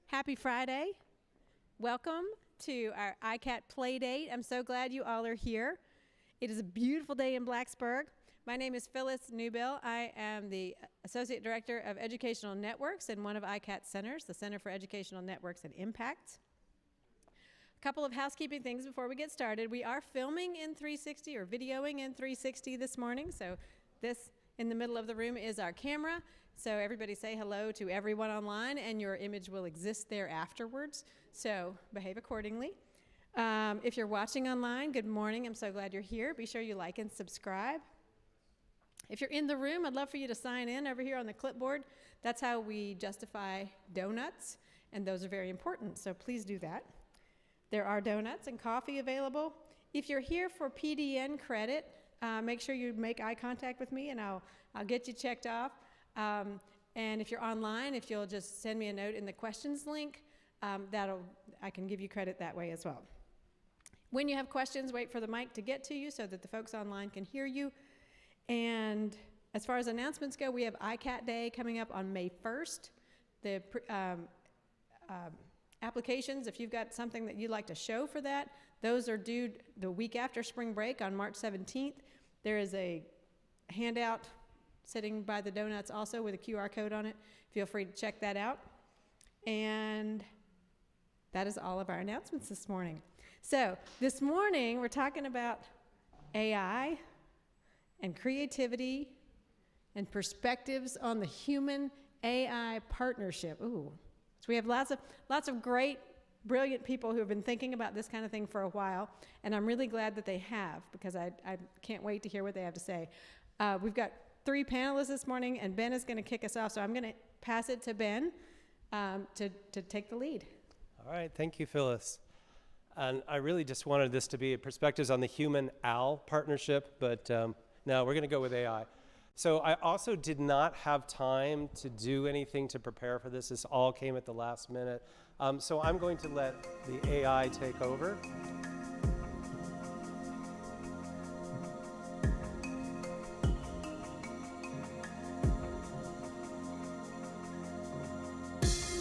Happy Friday. Welcome to our ICAT Playdate. I'm so glad you all are here. It is a beautiful day in Blacksburg. My name is Phyllis Newbill. I am the Associate Director of Educational Networks in one of ICAT's centers, the Center for Educational Networks and Impact. A couple of housekeeping things before we get started. We are filming in 360 or videoing in 360 this morning, so this in the middle of the room is our camera. So everybody say hello to everyone online, and your image will exist there afterwards. So behave accordingly. If you're watching online, good morning. I'm so glad you're here. Be sure you like and subscribe. If you're in the room, I'd love for you to sign in over here on the clipboard. That's how we justify donuts, and those are very important, so please do that. There are donuts and coffee available. If you're here for PDN credit, make sure you make eye contact with me, and I'll get you checked off. And if you're online, if you'll just send me a note in the questions link, I can give you credit that way as well. When you have questions, wait for the mic to get to you so that the folks online can hear you. And as far as announcements go, we have ICAT Day coming up on May 1st. The applications, if you've got something that you'd like to show for that, those are due the week after spring break on March 17th. There is a handout sitting by the donuts also with a QR code on it. Feel free to check that out. And that is all of our announcements this morning. So this morning we're talking about AI and creativity and perspectives on the human AI partnership. Ooh. So we have lots of great, brilliant people who have been thinking about this kind of thing for a while, and I'm really glad that they have, because I can't wait to hear what they have to say. We've got 3 panelists this morning, and Ben is going to kick us off, so I'm going to pass it to Ben to take the lead. All right, thank you, Phyllis. And I really just wanted this to be perspectives on the human-AL partnership, but no, we're going to go with AI. So I also did not have time to do anything to prepare for this. This all came at the last minute. So I'm going to let the AI take over.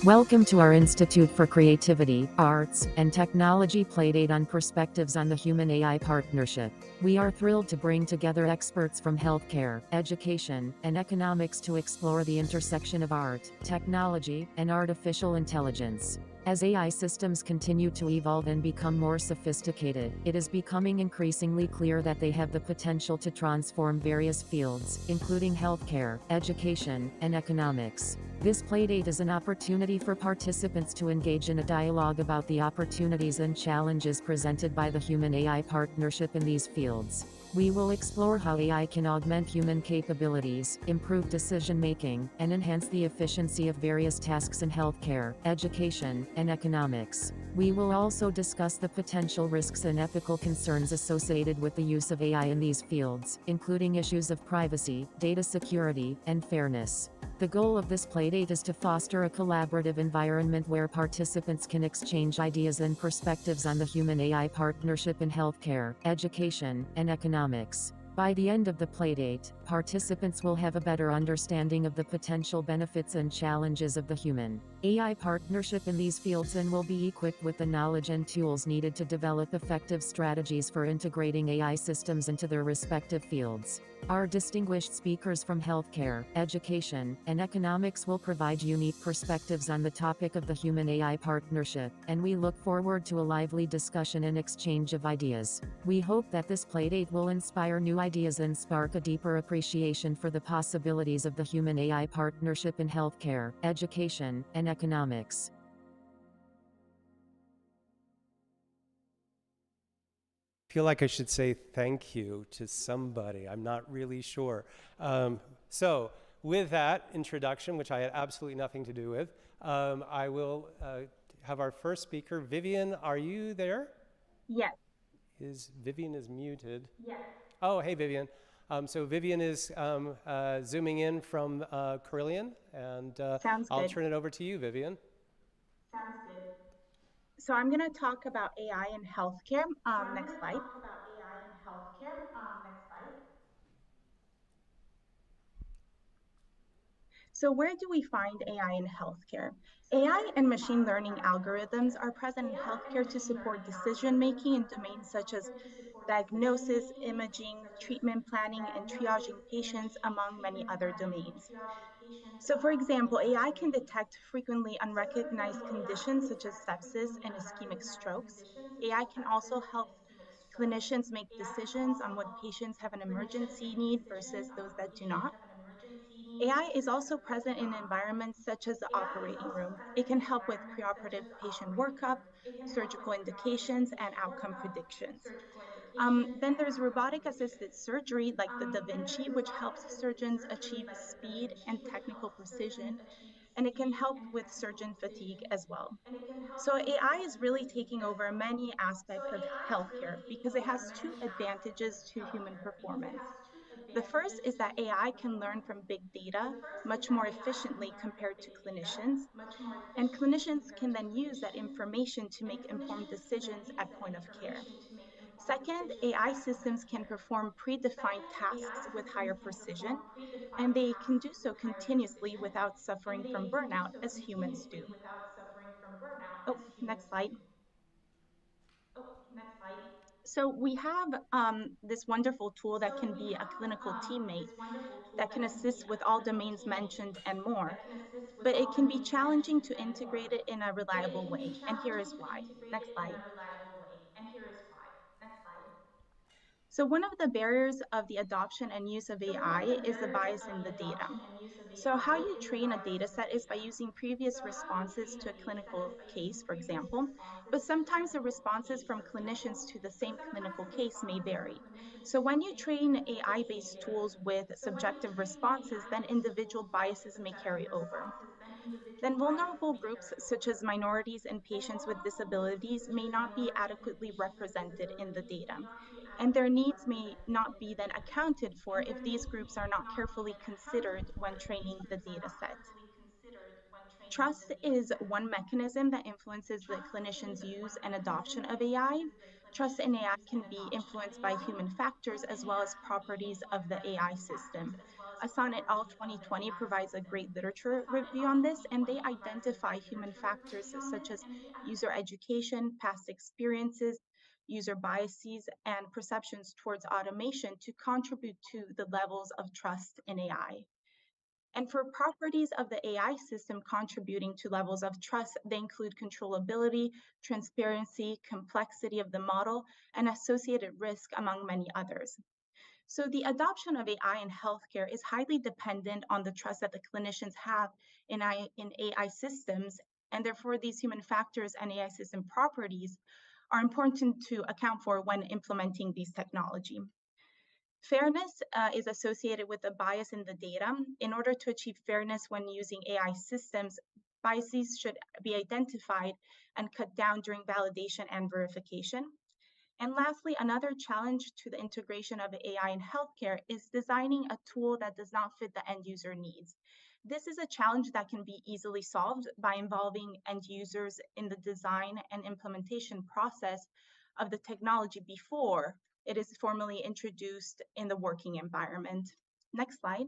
Welcome to our Institute for Creativity, Arts, and Technology Playdate on Perspectives on the Human-AI Partnership. We are thrilled to bring together experts from healthcare, education, and economics to explore the intersection of art, technology, and artificial intelligence. As AI systems continue to evolve and become more sophisticated, it is becoming increasingly clear that they have the potential to transform various fields, including healthcare, education, and economics. This Playdate is an opportunity for participants to engage in a dialogue about the opportunities and challenges presented by the human-AI partnership in these fields. We will explore how AI can augment human capabilities, improve decision-making, and enhance the efficiency of various tasks in healthcare, education, and economics. We will also discuss the potential risks and ethical concerns associated with the use of AI in these fields, including issues of privacy, data security, and fairness. The goal of this Playdate is to foster a collaborative environment where participants can exchange ideas and perspectives on the human-AI partnership in healthcare, education, and economics. By the end of the Playdate, participants will have a better understanding of the potential benefits and challenges of the human-AI partnership in these fields and will be equipped with the knowledge and tools needed to develop effective strategies for integrating AI systems into their respective fields. Our distinguished speakers from healthcare, education, and economics will provide unique perspectives on the topic of the human-AI partnership, and we look forward to a lively discussion and exchange of ideas. We hope that this Playdate will inspire new ideas and spark a deeper appreciation for the possibilities of the human-AI partnership in healthcare, education, and economics. I feel like I should say thank you to somebody. I'm not really sure. So with that introduction, which I had absolutely nothing to do with, I will have our first speaker. Vivian, are you there? Yes. Vivian is muted. Yes. Oh, hey, Vivian. So Vivian is zooming in from Carillion, and I'll turn it over to you, Vivian. Sounds good. So I'm going to talk about AI in healthcare. Next slide. So where do we find AI in healthcare? AI and machine learning algorithms are present in healthcare to support decision making in domains such as diagnosis, imaging, treatment planning, and triaging patients, among many other domains. So, for example, AI can detect frequently unrecognized conditions such as sepsis and ischemic strokes. AI can also help clinicians make decisions on what patients have an emergency need versus those that do not. AI is also present in environments such as the operating room. It can help with preoperative patient workup, surgical indications, and outcome predictions. Then there's robotic assisted surgery like the Da Vinci, which helps surgeons achieve speed and technical precision, and it can help with surgeon fatigue as well. So AI is really taking over many aspects of healthcare because it has two advantages to human performance. The first is that AI can learn from big data much more efficiently compared to clinicians, and clinicians can then use that information to make informed decisions at point of care. Second, AI systems can perform predefined tasks with higher precision, and they can do so continuously without suffering from burnout as humans do. Oh, next slide. So we have this wonderful tool that can be a clinical teammate that can assist with all domains mentioned and more, but it can be challenging to integrate it in a reliable way. And here is why. Next slide. So one of the barriers of the adoption and use of AI is the bias in the data. So how you train a data set is by using previous responses to a clinical case, for example, but sometimes the responses from clinicians to the same clinical case may vary. So when you train AI-based tools with subjective responses, then individual biases may carry over. Then vulnerable groups such as minorities and patients with disabilities may not be adequately represented in the data, and their needs may not be then accounted for if these groups are not carefully considered when training the data set. Trust is one mechanism that influences the clinician's use and adoption of AI. Trust in AI can be influenced by human factors as well as properties of the AI system. Asana et al. 2020 provides a great literature review on this, and they identify human factors such as user education, past experiences, user biases, and perceptions towards automation to contribute to the levels of trust in AI. And for properties of the AI system contributing to levels of trust, they include controllability, transparency, complexity of the model, and associated risk, among many others. So the adoption of AI in healthcare is highly dependent on the trust that the clinicians have in AI systems, and therefore these human factors and AI system properties are important to account for when implementing these technology. Fairness is associated with a bias in the data. In order to achieve fairness when using AI systems, biases should be identified and cut down during validation and verification. And lastly, another challenge to the integration of AI in healthcare is designing a tool that does not fit the end user needs. This is a challenge that can be easily solved by involving end users in the design and implementation process of the technology before it is formally introduced in the working environment. Next slide.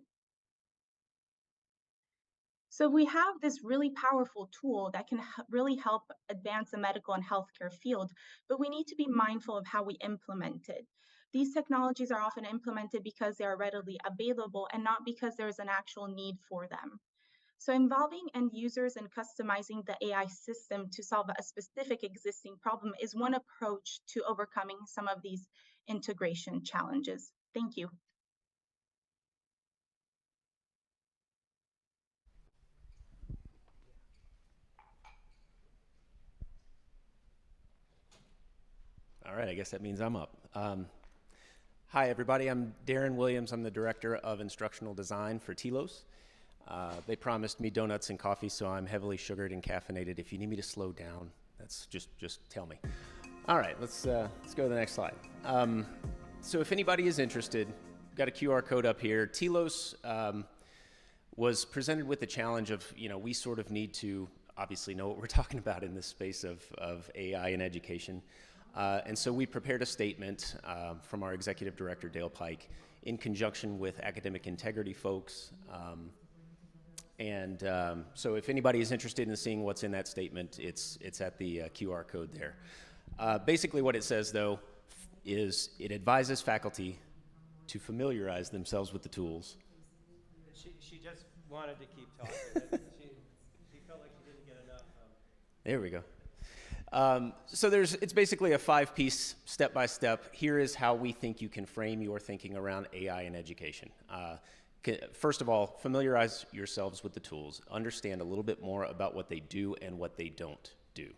So we have this really powerful tool that can really help advance the medical and healthcare field, but we need to be mindful of how we implement it. These technologies are often implemented because they are readily available and not because there is an actual need for them. So involving end users and customizing the AI system to solve a specific existing problem is one approach to overcoming some of these integration challenges. Thank you. All right, I guess that means I'm up. Hi, everybody. I'm Darren Williams. I'm the Director of Instructional Design for Telos. They promised me donuts and coffee, so I'm heavily sugared and caffeinated. If you need me to slow down, that's just tell me. All right, let's go to the next slide. So if anybody is interested, got a QR code up here. Telos was presented with the challenge of, we sort of need to obviously know what we're talking about in this space of AI and education. And so we prepared a statement from our executive director, Dale Pike, in conjunction with academic integrity folks, And so if anybody is interested in seeing what's in that statement, it's at the QR code there. Basically what it says, though, is it advises faculty to familiarize themselves with the tools. She just wanted to keep talking. But she felt like she didn't get enough. There we go. So it's basically a 5-piece step-by-step. Here is how we think you can frame your thinking around AI in education. First of all, familiarize yourselves with the tools. Understand a little bit more about what they do and what they don't do.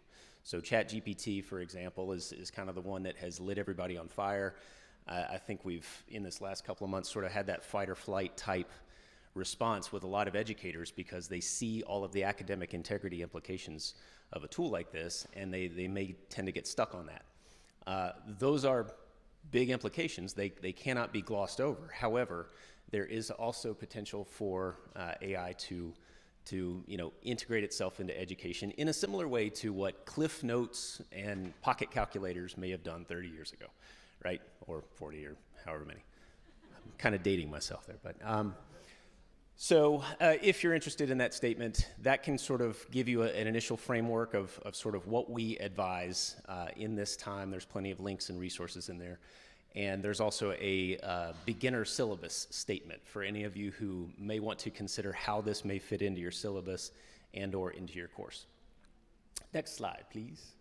So ChatGPT, for example, is kind of the one that has lit everybody on fire. I think we've, in this last couple of months, sort of had that fight or flight type response with a lot of educators because they see all of the academic integrity implications of a tool like this, and they may tend to get stuck on that. Those are big implications. They cannot be glossed over. However, there is also potential for AI to integrate itself into education in a similar way to what Cliff Notes and pocket calculators may have done 30 years ago, right? Or 40 or however many. I'm kind of dating myself there, but so if you're interested in that statement, that can sort of give you an initial framework of sort of what we advise in this time. There's plenty of links and resources in there. And there's also a beginner syllabus statement for any of you who may want to consider how this may fit into your syllabus and or into your course. Next slide, please.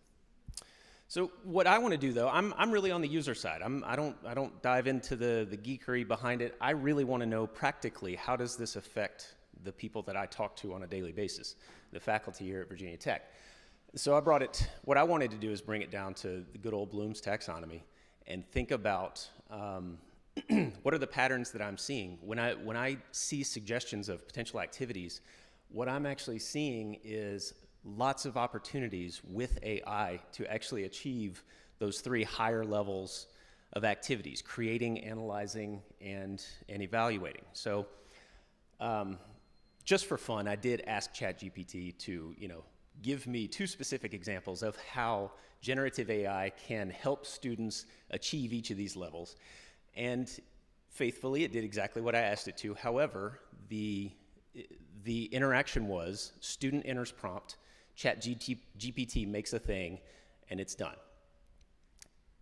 So what I want to do, though, I'm really on the user side. I don't dive into the geekery behind it. I really want to know practically how does this affect the people that I talk to on a daily basis, the faculty here at Virginia Tech. So what I wanted to do is bring it down to the good old Bloom's taxonomy and think about what are the patterns that I'm seeing. When I see suggestions of potential activities, what I'm actually seeing is lots of opportunities with AI to actually achieve those 3 higher levels of activities: creating, analyzing, and evaluating. So just for fun, I did ask ChatGPT to give me 2 specific examples of how generative AI can help students achieve each of these levels. And faithfully, it did exactly what I asked it to. However, the interaction was student enters prompt, ChatGPT makes a thing, and it's done.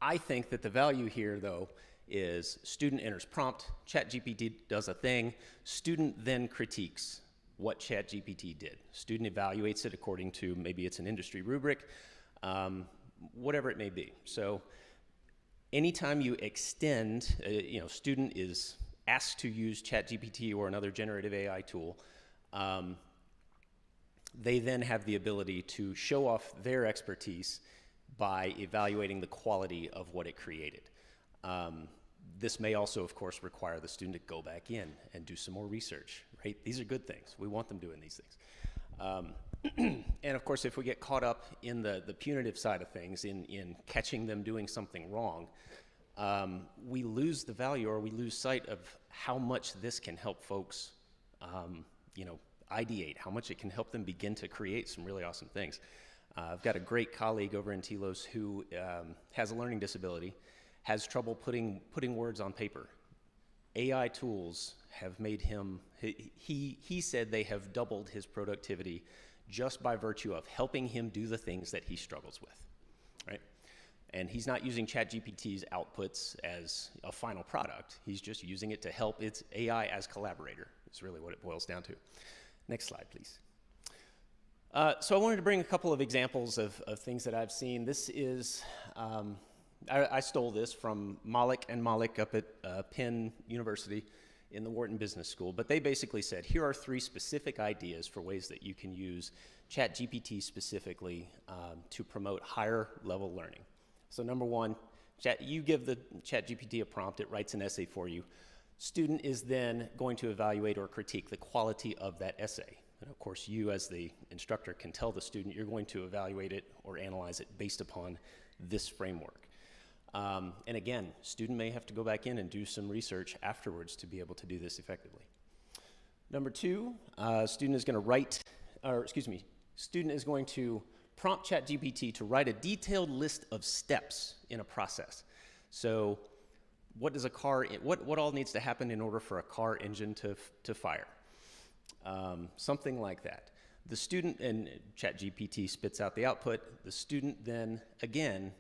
I think that the value here, though, is student enters prompt, ChatGPT does a thing, student then critiques what ChatGPT did. Student evaluates it according to maybe it's an industry rubric, whatever it may be. So anytime you extend, student is asked to use ChatGPT or another generative AI tool, they then have the ability to show off their expertise by evaluating the quality of what it created. This may also, of course, require the student to go back in and do some more research, right? These are good things. We want them doing these things. And of course, if we get caught up in the punitive side of things, in catching them doing something wrong, we lose the value or we lose sight of how much this can help folks, ideate, how much it can help them begin to create some really awesome things. I've got a great colleague over in Telos who has a learning disability, has trouble putting words on paper. AI tools have made him, he said they have doubled his productivity just by virtue of helping him do the things that he struggles with, right? And he's not using ChatGPT's outputs as a final product. He's just using it to help its AI as collaborator. It's really what it boils down to. Next slide, please. So I wanted to bring a couple of examples of things that I've seen. This is, I stole this from Malik and Malik up at Penn University in the Wharton Business School, but they basically said, here are 3 specific ideas for ways that you can use ChatGPT specifically to promote higher level learning. So number 1, you give the ChatGPT a prompt, it writes an essay for you. Student is then going to evaluate or critique the quality of that essay. And of course, you as the instructor can tell the student you're going to evaluate it or analyze it based upon this framework. And again, student may have to go back in and do some research afterwards to be able to do this effectively. Number 2, student is going to prompt ChatGPT to write a detailed list of steps in a process. So what does what all needs to happen in order for a car engine to fire? Something like that. The student, and ChatGPT spits out the output, the student then, again,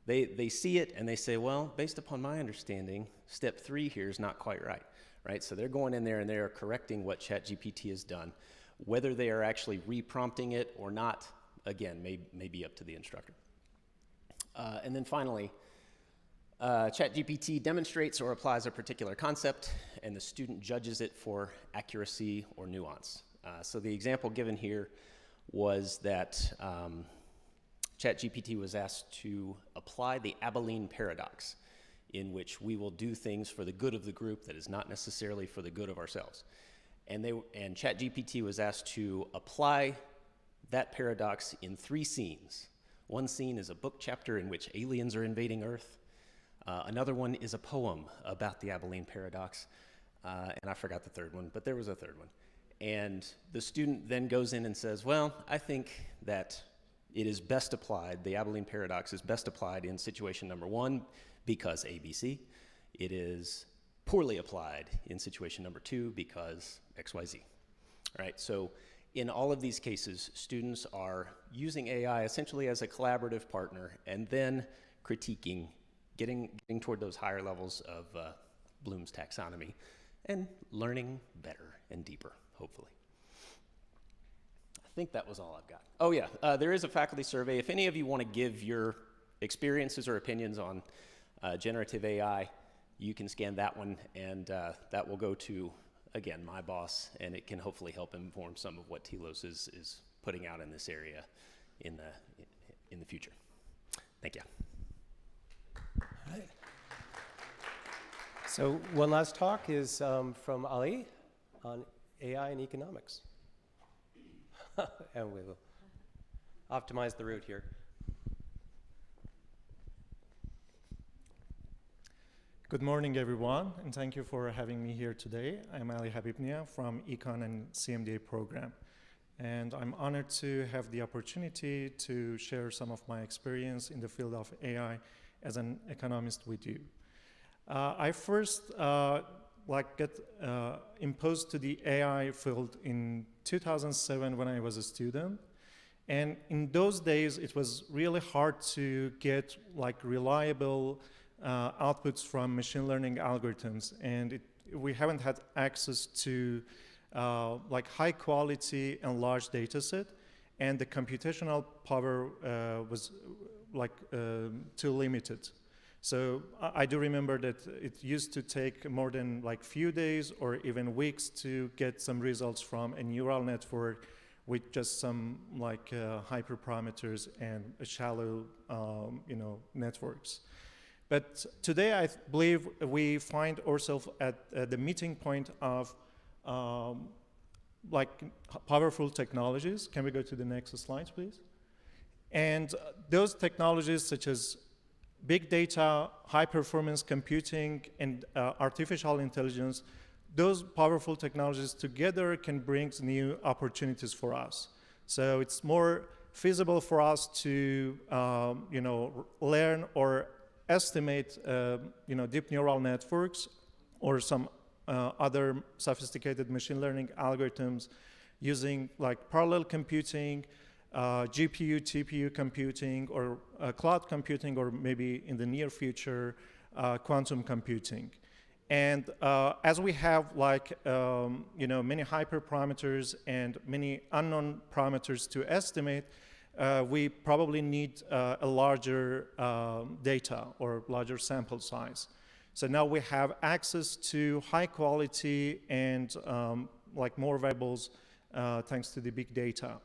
they see it and they say, well, based upon my understanding, step 3 here is not quite right? So they're going in there and they are correcting what ChatGPT has done. Whether they are actually reprompting it or not, again, may be up to the instructor. And then finally, ChatGPT demonstrates or applies a particular concept, and the student judges it for accuracy or nuance. So the example given here was that ChatGPT was asked to apply the Abilene paradox, in which we will do things for the good of the group that is not necessarily for the good of ourselves. And ChatGPT was asked to apply that paradox in 3 scenes. One scene is a book chapter in which aliens are invading Earth. Another one is a poem about the Abilene paradox. And I forgot the third one, but there was a third one. And the student then goes in and says, well, I think that it is best applied, the Abilene paradox is best applied in situation number 1 because ABC. It is poorly applied in situation number 2 because XYZ. All right, so in all of these cases, students are using AI essentially as a collaborative partner and then critiquing, getting toward those higher levels of Bloom's taxonomy and learning better and deeper, hopefully. I think that was all I've got. Oh yeah, there is a faculty survey. If any of you want to give your experiences or opinions on generative AI, you can scan that one, and that will go to, again, my boss, and it can hopefully help inform some of what TLOS is putting out in this area in the future. Thank you. All right. So one last talk is from Ali on AI and economics. And we will optimize the route here. Good morning, everyone, and thank you for having me here today. I'm Ali Habibnia from Econ and CMDA program, and I'm honored to have the opportunity to share some of my experience in the field of AI as an economist with you. I first got imposed to the AI field in 2007 when I was a student. And in those days, it was really hard to get reliable outputs from machine learning algorithms. And we haven't had access to high quality and large data set. And the computational power was too limited. So I do remember that it used to take more than few days or even weeks to get some results from a neural network with just some hyperparameters and shallow networks. But today I believe we find ourselves at the meeting point of powerful technologies. Can we go to the next slide, please? And those technologies such as big data, high-performance computing, and artificial intelligence, those powerful technologies together can bring new opportunities for us. So it's more feasible for us to, learn or estimate, deep neural networks or some other sophisticated machine learning algorithms using parallel computing, GPU, TPU computing, or cloud computing, or maybe in the near future, quantum computing. And as we have many hyperparameters and many unknown parameters to estimate, we probably need a larger data or larger sample size. So now we have access to high quality and more variables thanks to the big data.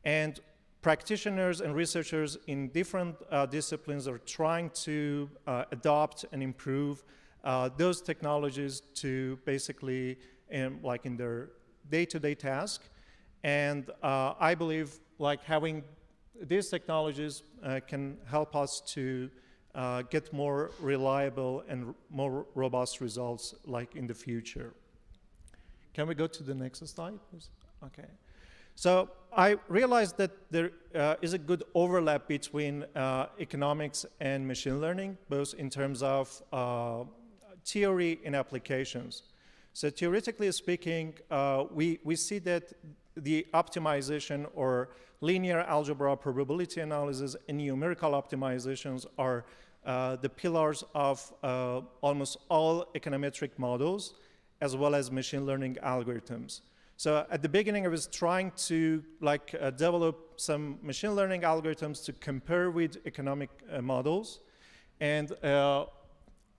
And practitioners and researchers in different disciplines are trying to adopt and improve those technologies to basically, in their day-to-day task. And I believe having these technologies can help us to get more reliable and more robust results in the future. Can we go to the next slide, please? Okay. So I realized that there is a good overlap between economics and machine learning, both in terms of theory and applications. So theoretically speaking, we see that the optimization or linear algebra probability analysis and numerical optimizations are the pillars of almost all econometric models, as well as machine learning algorithms. So at the beginning, I was trying to develop some machine learning algorithms to compare with economic models. And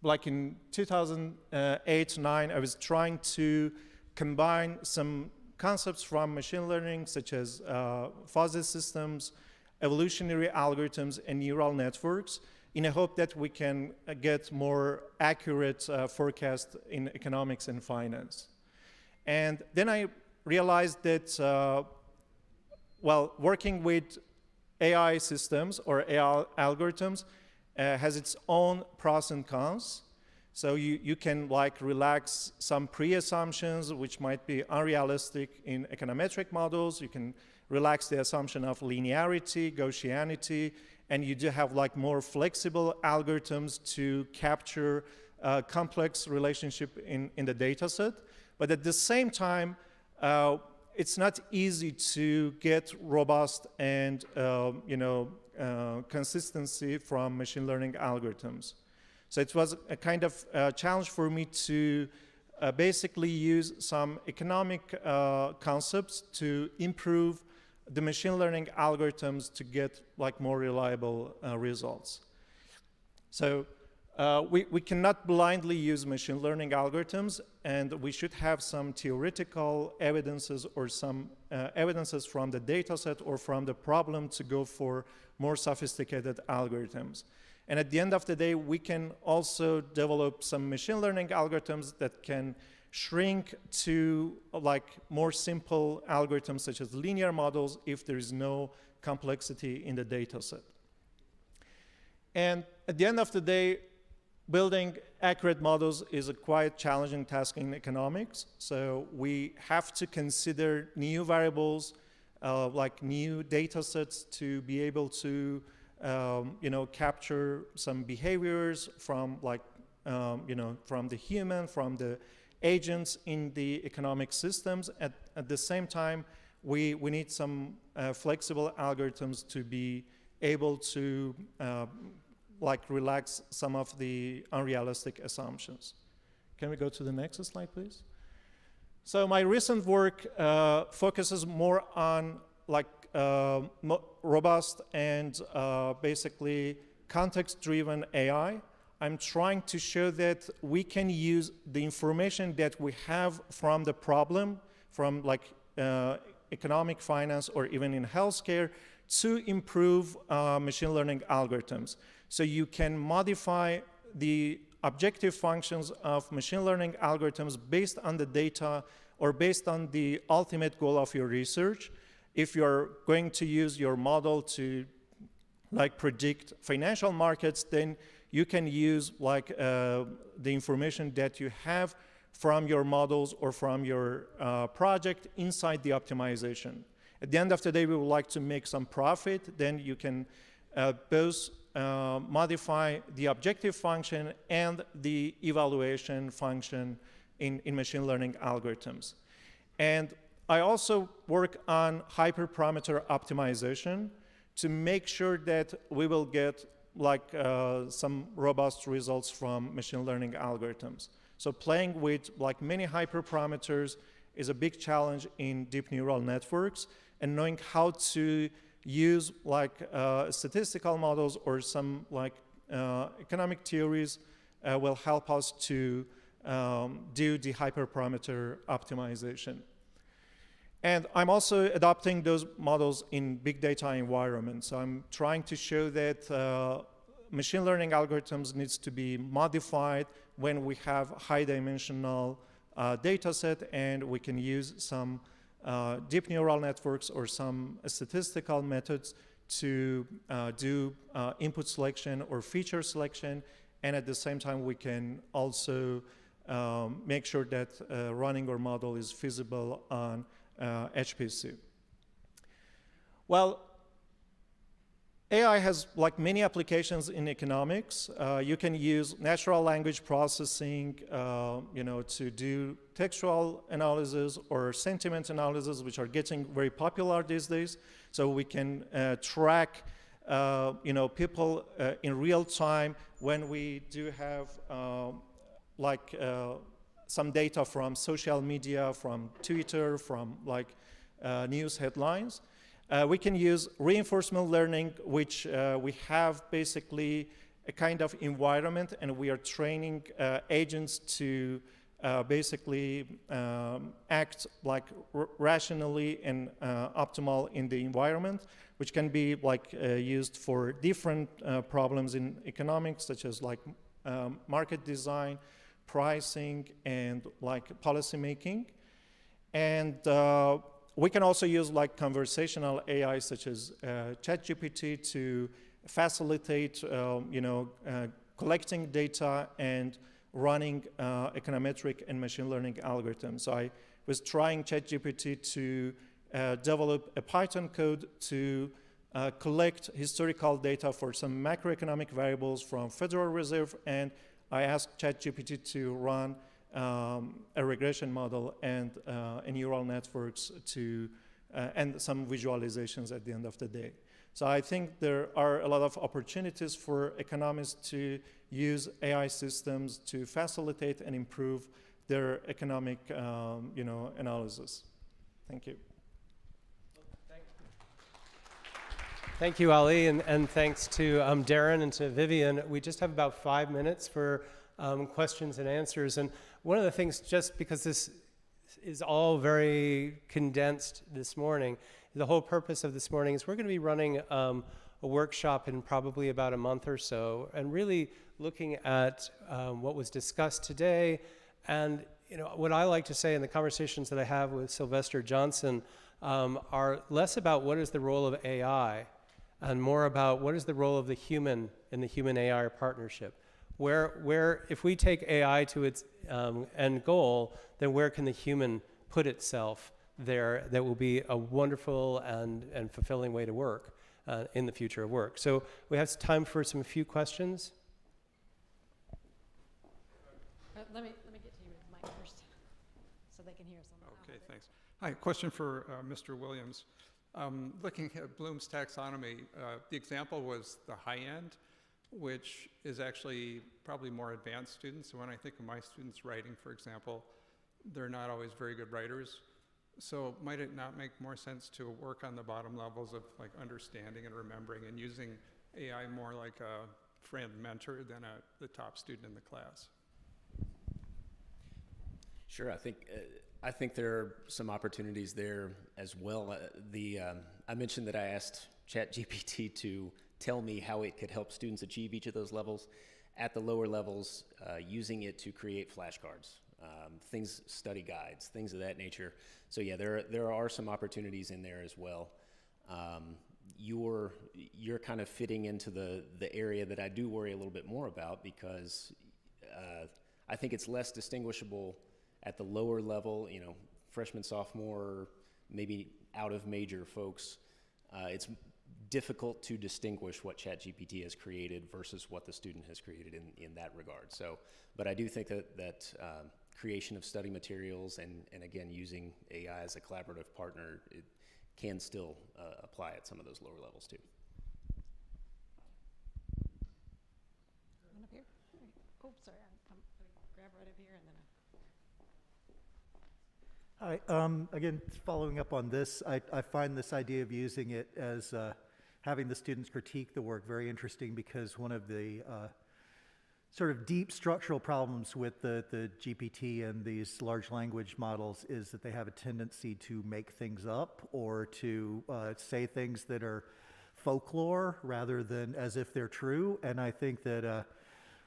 like in 2008-9, I was trying to combine some concepts from machine learning, such as fuzzy systems, evolutionary algorithms, and neural networks, in a hope that we can get more accurate forecast in economics and finance. And then I realized that, well, working with AI systems or AI algorithms has its own pros and cons. So you can relax some pre-assumptions which might be unrealistic in econometric models. You can relax the assumption of linearity, Gaussianity, and you do have more flexible algorithms to capture complex relationship in the data set. But at the same time, it's not easy to get robust and consistency from machine learning algorithms. So it was a kind of challenge for me to basically use some economic concepts to improve the machine learning algorithms to get more reliable results. So we cannot blindly use machine learning algorithms, and we should have some theoretical evidences or some evidences from the data set or from the problem to go for more sophisticated algorithms. And at the end of the day, we can also develop some machine learning algorithms that can shrink to more simple algorithms such as linear models if there is no complexity in the data set. And at the end of the day, building accurate models is a quite challenging task in economics. So we have to consider new variables, new data sets to be able to capture some behaviors from from the human, from the agents in the economic systems. At the same time, we need some flexible algorithms to be able to relax some of the unrealistic assumptions. Can we go to the next slide, please? So my recent work focuses more on robust and basically context-driven AI. I'm trying to show that we can use the information that we have from the problem, from economic, finance, or even in healthcare, to improve machine learning algorithms. So you can modify the objective functions of machine learning algorithms based on the data or based on the ultimate goal of your research. If you're going to use your model to predict financial markets, then you can use the information that you have from your models or from your project inside the optimization. At the end of the day, we would like to make some profit. Then you can both modify the objective function and the evaluation function in machine learning algorithms. And I also work on hyperparameter optimization to make sure that we will get some robust results from machine learning algorithms. So playing with many hyperparameters is a big challenge in deep neural networks, and knowing how to use statistical models or some economic theories will help us to do the hyperparameter optimization. And I'm also adopting those models in big data environments. So I'm trying to show that machine learning algorithms needs to be modified when we have high dimensional data set, and we can use some deep neural networks or some statistical methods to do input selection or feature selection. And at the same time, we can also make sure that running our model is feasible on HPC. Well, AI has like many applications in economics. You can use natural language processing, to do textual analysis or sentiment analysis, which are getting very popular these days. So we can track, people in real time when we do have some data from social media, from Twitter, from news headlines. We can use reinforcement learning, which we have basically a kind of environment, and we are training agents to basically act rationally and optimal in the environment, which can be used for different problems in economics, such as market design, pricing, and policy making. And we can also use conversational AI, such as ChatGPT, to facilitate, collecting data and running econometric and machine learning algorithms. So I was trying ChatGPT to develop a Python code to collect historical data for some macroeconomic variables from Federal Reserve, and I asked ChatGPT to run a regression model and neural networks and some visualizations at the end of the day. So I think there are a lot of opportunities for economists to use AI systems to facilitate and improve their economic, analysis. Thank you. Thank you, Ali, and thanks to Darren and to Vivian. We just have about 5 minutes for questions and answers. And one of the things, just because this is all very condensed this morning, the whole purpose of this morning is we're going to be running a workshop in probably about a month or so, and really looking at what was discussed today. And what I like to say in the conversations that I have with Sylvester Johnson are less about what is the role of AI and more about what is the role of the human in the human AI partnership. Where if we take AI to its end goal, then where can the human put itself there that will be a wonderful and fulfilling way to work in the future of work. So we have time for a few questions. Let me get to you with the mic first so they can hear us on the Okay, thanks. Hi, question for Mr. Williams. Looking at Bloom's taxonomy, the example was the high end, which is actually probably more advanced students. So when I think of my students writing, for example, they're not always very good writers. So might it not make more sense to work on the bottom levels of understanding and remembering and using AI more like a friend mentor than the top student in the class? Sure, I think there are some opportunities there as well. I mentioned that I asked ChatGPT to tell me how it could help students achieve each of those levels. At the lower levels, using it to create flashcards, things, study guides, things of that nature. So yeah, there are some opportunities in there as well. You're kind of fitting into the area that I do worry a little bit more about, because I think it's less distinguishable at the lower level, freshman, sophomore, maybe out of major folks. It's difficult to distinguish what ChatGPT has created versus what the student has created in that regard. So, but I do think that creation of study materials and again, using AI as a collaborative partner, it can still apply at some of those lower levels too. One up here? Right. Oh, sorry, I'm grab right up here and then Hi, again, following up on this, I find this idea of using it as having the students critique the work very interesting, because one of the sort of deep structural problems with the GPT and these large language models is that they have a tendency to make things up or to say things that are folklore rather than as if they're true. And I think that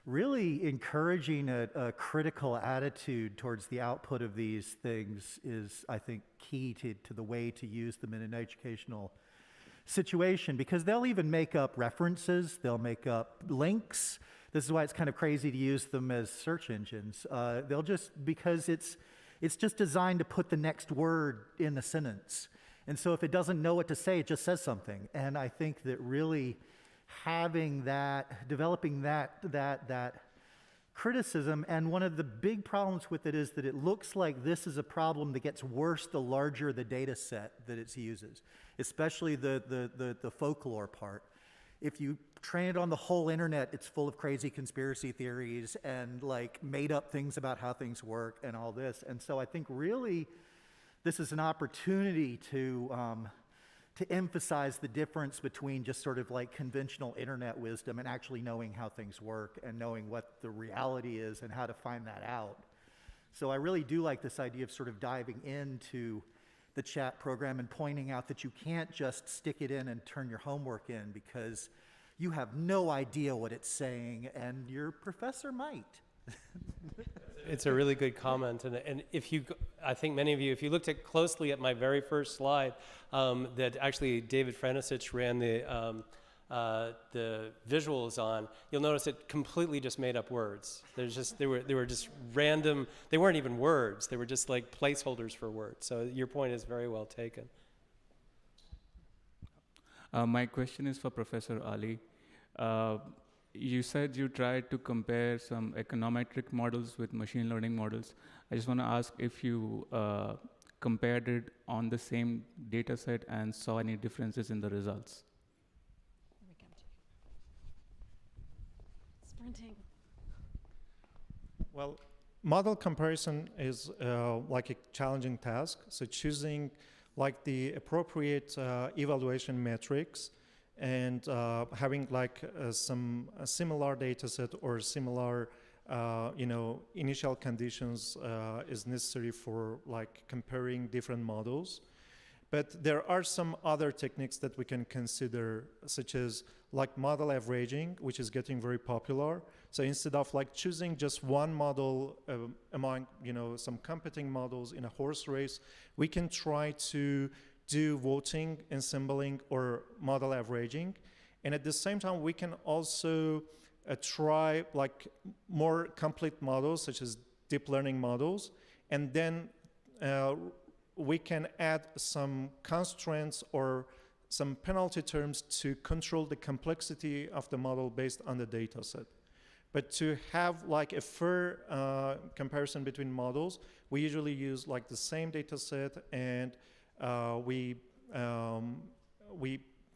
really encouraging a critical attitude towards the output of these things is, I think, key to the way to use them in an educational situation, because they'll even make up references, they'll make up links. This is why it's kind of crazy to use them as search engines. They'll just, because it's just designed to put the next word in a sentence. And so if it doesn't know what to say, it just says something. And I think that really developing that criticism. And one of the big problems with it is that it looks like this is a problem that gets worse the larger the data set that it uses, especially the folklore part. If you train it on the whole internet, it's full of crazy conspiracy theories and like made up things about how things work and all this. And so I think really this is an opportunity to emphasize the difference between just sort of like conventional internet wisdom and actually knowing how things work and knowing what the reality is and how to find that out. So I really do like this idea of sort of diving into the chat program and pointing out that you can't just stick it in and turn your homework in because you have no idea what it's saying and your professor might. It's a really good comment, and if you, I think many of you, if you looked closely at my very first slide, that actually David Franisich ran the visuals on, you'll notice it completely just made up words. They were just random. They weren't even words. They were just like placeholders for words. So your point is very well taken. My question is for Professor Ali. You said you tried to compare some econometric models with machine learning models. I just want to ask if you compared it on the same data set and saw any differences in the results. Here we come to you. Sprinting. Well, model comparison is like a challenging task. So choosing like the appropriate evaluation metrics and having like some similar data set or similar initial conditions is necessary for like comparing different models. But there are some other techniques that we can consider, such as like model averaging, which is getting very popular. So instead of like choosing just one model among some competing models in a horse race, we can try to do voting, ensembling, or model averaging. And at the same time, we can also try like more complete models, such as deep learning models. And then we can add some constraints or some penalty terms to control the complexity of the model based on the data set. But to have like a fair comparison between models, we usually use like the same data set, and we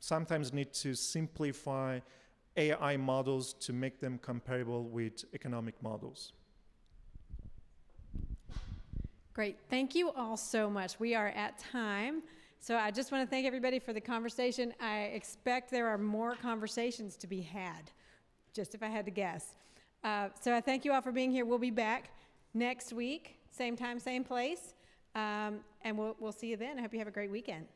sometimes need to simplify AI models to make them comparable with economic models. Great. Thank you all so much. We are at time. So I just want to thank everybody for the conversation. I expect there are more conversations to be had, just if I had to guess. So I thank you all for being here. We'll be back next week, same time, same place. And we'll see you then. I hope you have a great weekend.